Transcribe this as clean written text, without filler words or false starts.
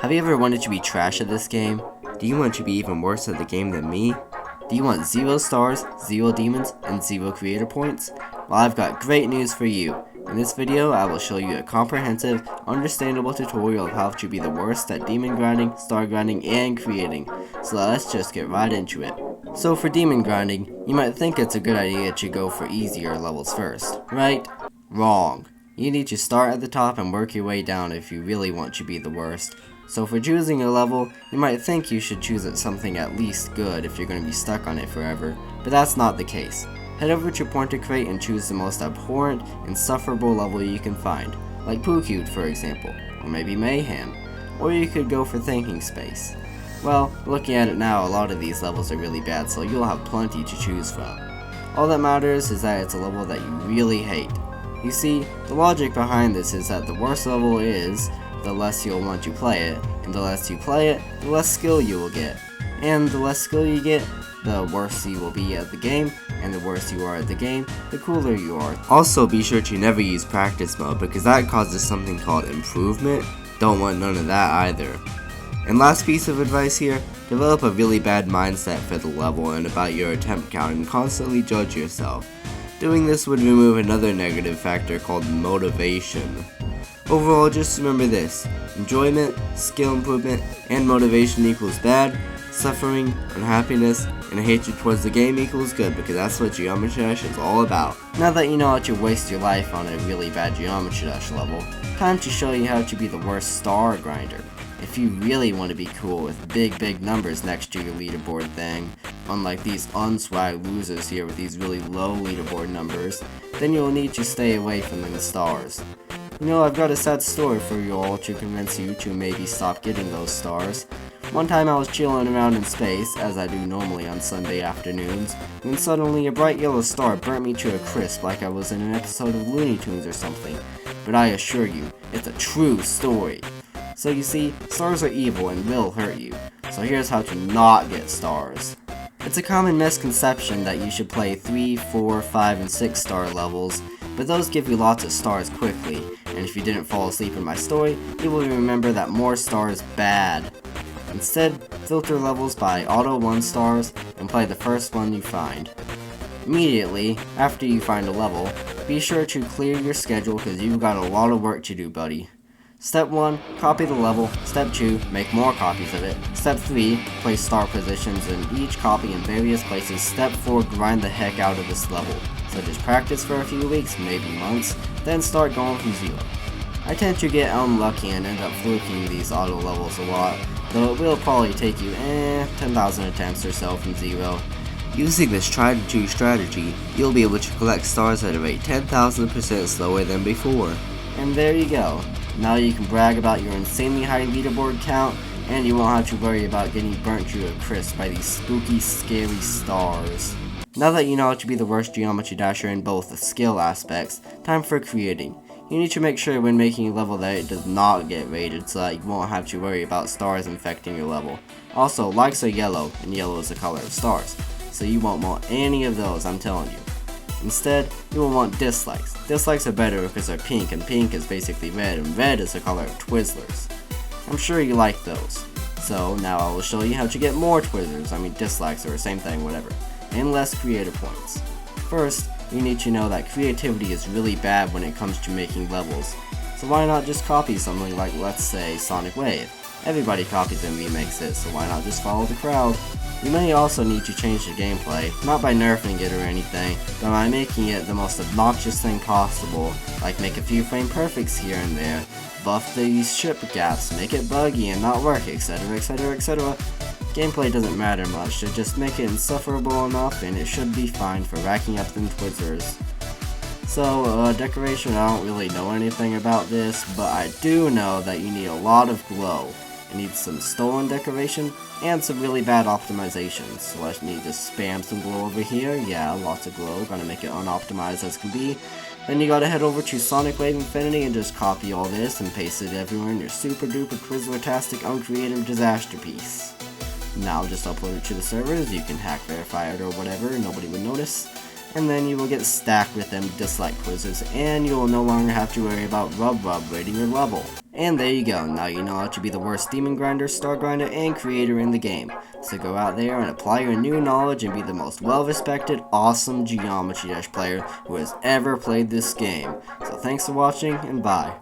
Have you ever wanted to be trash at this game? Do you want to be even worse at the game than me? Do you want 0 stars, 0 demons, and 0 creator points? Well, I've got great news for you. In this video, I will show you a comprehensive, understandable tutorial of how to be the worst at demon grinding, star grinding, and creating. So let's just get right into it. So for demon grinding, you might think it's a good idea to go for easier levels first, right? Wrong. You need to start at the top and work your way down if you really want to be the worst. So for choosing a level, you might think you should choose something at least good if you're going to be stuck on it forever, but that's not the case. Head over to Pointer Crate and choose the most abhorrent, insufferable level you can find, like Pookude for example, or maybe Mayhem, or you could go for Thinking Space. Well, looking at it now, a lot of these levels are really bad, so you'll have plenty to choose from. All that matters is that it's a level that you really hate. You see, the logic behind this is that the worse level is, the less you'll want to play it, and the less you play it, the less skill you will get. And the less skill you get, the worse you will be at the game, and the worse you are at the game, the cooler you are. Also, be sure to never use practice mode, because that causes something called improvement. Don't want none of that either. And last piece of advice here, develop a really bad mindset for the level and about your attempt count and constantly judge yourself. Doing this would remove another negative factor called motivation. Overall, just remember this: enjoyment, skill improvement, and motivation equals bad, suffering, unhappiness, and hatred towards the game equals good, because that's what Geometry Dash is all about. Now that you know how to waste your life on a really bad Geometry Dash level, time to show you how to be the worst star grinder. If you really want to be cool with big numbers next to your leaderboard thing, unlike these unswag losers here with these really low leaderboard numbers, then you'll need to stay away from the stars. You know, I've got a sad story for you all to convince you to maybe stop getting those stars. One time I was chilling around in space, as I do normally on Sunday afternoons, when suddenly a bright yellow star burnt me to a crisp like I was in an episode of Looney Tunes or something. But I assure you, it's a true story. So you see, stars are evil and will hurt you. So here's how to not get stars. It's a common misconception that you should play 3, 4, 5, and 6 star levels, but those give you lots of stars quickly, and if you didn't fall asleep in my story, you will remember that more stars bad. Instead, filter levels by auto 1 stars and play the first one you find. Immediately after you find a level, be sure to clear your schedule because you've got a lot of work to do, buddy. Step 1, copy the level. Step 2, make more copies of it. Step 3, place star positions in each copy in various places. Step 4, grind the heck out of this level. So just practice for a few weeks, maybe months, then start going from 0. I tend to get unlucky and end up fluking these auto levels a lot, though it will probably take you 10,000 attempts or so from 0. Using this tried and true strategy, you'll be able to collect stars at a rate 10,000% slower than before. And there you go. Now you can brag about your insanely high leaderboard count, and you won't have to worry about getting burnt to a crisp by these spooky, scary stars. Now that you know how to be the worst Geometry Dasher in both the skill aspects, time for creating. You need to make sure when making a level that it does not get rated so that you won't have to worry about stars infecting your level. Also, likes are yellow, and yellow is the color of stars, so you won't want any of those, I'm telling you. Instead, you will want dislikes. Dislikes are better because they're pink, and pink is basically red, and red is the color of Twizzlers. I'm sure you like those. So now I will show you how to get more Twizzlers, dislikes or the same thing, whatever, and less creator points. First, you need to know that creativity is really bad when it comes to making levels. So why not just copy something like, let's say, Sonic Wave? Everybody copies and remakes it, so why not just follow the crowd? You may also need to change the gameplay, not by nerfing it or anything, but by making it the most obnoxious thing possible, like make a few frame perfects here and there, buff these ship gaps, make it buggy and not work, etc, etc, etc. Gameplay doesn't matter much, so just make it insufferable enough and it should be fine for racking up them Twizzlers. So, decoration, I don't really know anything about this, but I do know that you need a lot of glow. It needs some stolen decoration, and some really bad optimizations. So I need to spam some glow over here. Yeah, lots of glow. Gonna make it unoptimized as can be. Then you gotta head over to Sonic Wave Infinity and just copy all this and paste it everywhere in your super duper Twizzler-tastic uncreative disaster piece. Now just upload it to the servers. You can hack verify it or whatever. Nobody would notice. And then you will get stacked with them dislike quizzes, and you will no longer have to worry about rub rating your level. And there you go, now you know how to be the worst demon grinder, star grinder, and creator in the game. So go out there and apply your new knowledge and be the most well-respected, awesome Geometry Dash player who has ever played this game. So thanks for watching, and bye.